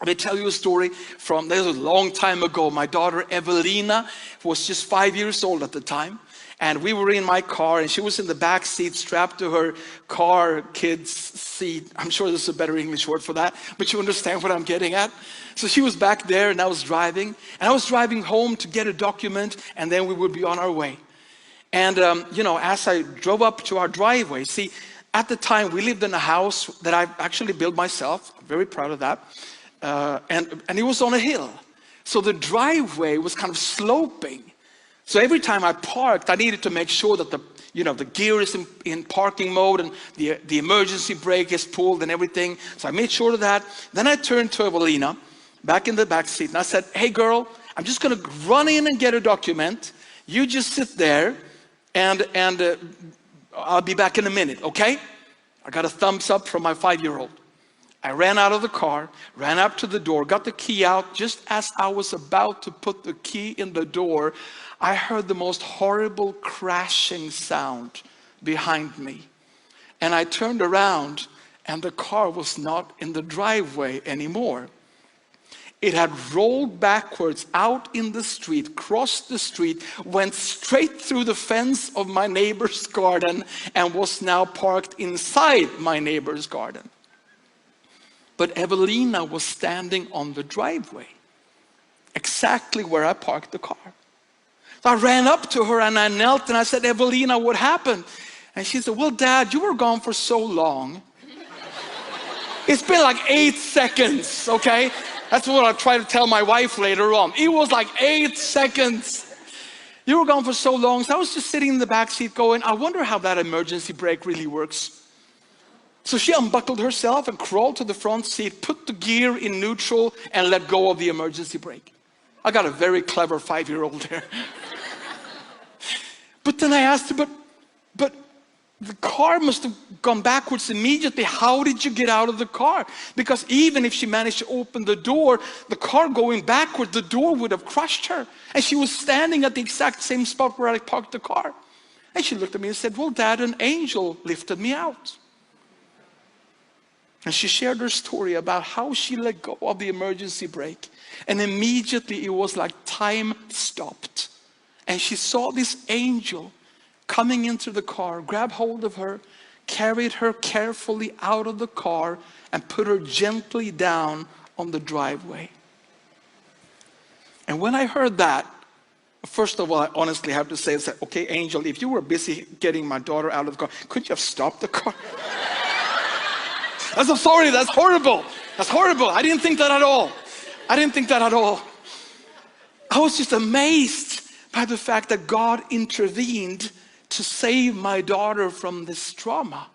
me tell you a story from, this was a long time ago. My daughter Evelina was just 5 years old at the time. And we were in my car and she was in the back seat strapped to her car kid's seat. I'm sure there's a better English word for that, but you understand what I'm getting at. So she was back there and I was driving. And I was driving home to get a document and then we would be on our way. And you know, as I drove up to our driveway, see, at the time we lived in a house that I actually built myself. I'm very proud of that. And it was on a hill. So the driveway was kind of sloping. So every time I parked, I needed to make sure that the gear is in parking mode and the emergency brake is pulled and everything. So I made sure of that. Then I turned to Evelina, back in the back seat, and I said, hey girl, I'm just gonna run in and get a document. You just sit there and I'll be back in a minute, okay? I got a thumbs up from my 5-year-old. I ran out of the car, ran up to the door, got the key out. Just as I was about to put the key in the door, I heard the most horrible crashing sound behind me. And I turned around and the car was not in the driveway anymore. It had rolled backwards out in the street, crossed the street, went straight through the fence of my neighbor's garden and was now parked inside my neighbor's garden. But Evelina was standing on the driveway, exactly where I parked the car. So I ran up to her and I knelt and I said, Evelina, what happened? And she said, well, Dad, you were gone for so long. It's been like 8 seconds, okay? That's what I try to tell my wife later on. It was like 8 seconds. You were gone for so long. So I was just sitting in the back seat going, I wonder how that emergency brake really works. So she unbuckled herself and crawled to the front seat, put the gear in neutral and let go of the emergency brake. I got a very clever 5-year-old there. But then I asked her, but the car must have gone backwards immediately. How did you get out of the car? Because even if she managed to open the door, the car going backward, the door would have crushed her. And she was standing at the exact same spot where I parked the car. And she looked at me and said, well, Dad, an angel lifted me out. And she shared her story about how she let go of the emergency brake. And immediately it was like time stopped. And she saw this angel coming into the car, grab hold of her, carried her carefully out of the car and put her gently down on the driveway. And when I heard that, first of all, I honestly have to say, okay, angel, if you were busy getting my daughter out of the car, could you have stopped the car? I'm sorry, that's horrible. That's horrible. I didn't think that at all. I didn't think that at all. I was just amazed by the fact that God intervened to save my daughter from this trauma.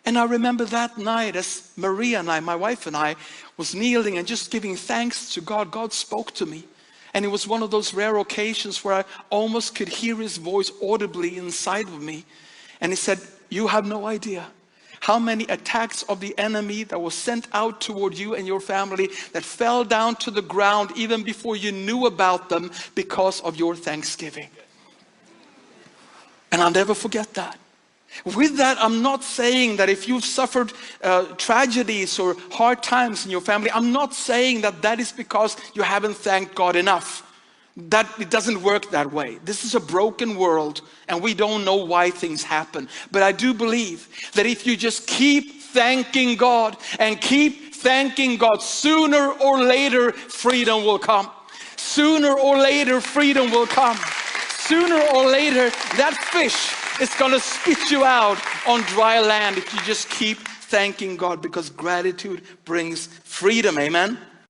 And I remember that night as Maria and I, my wife and I, was kneeling and just giving thanks to God. God spoke to me. And it was one of those rare occasions where I almost could hear his voice audibly inside of me. And he said, you have no idea how many attacks of the enemy that was sent out toward you and your family that fell down to the ground even before you knew about them because of your thanksgiving. And I'll never forget that. With that, I'm not saying that if you've suffered tragedies or hard times in your family, I'm not saying that that is because you haven't thanked God enough. That it doesn't work that way. This is a broken world and we don't know why things happen. But I do believe that if you just keep thanking God and keep thanking God, sooner or later freedom will come. Sooner or later freedom will come. Sooner or later that fish is going to spit you out on dry land if you just keep thanking God, because gratitude brings freedom. Amen.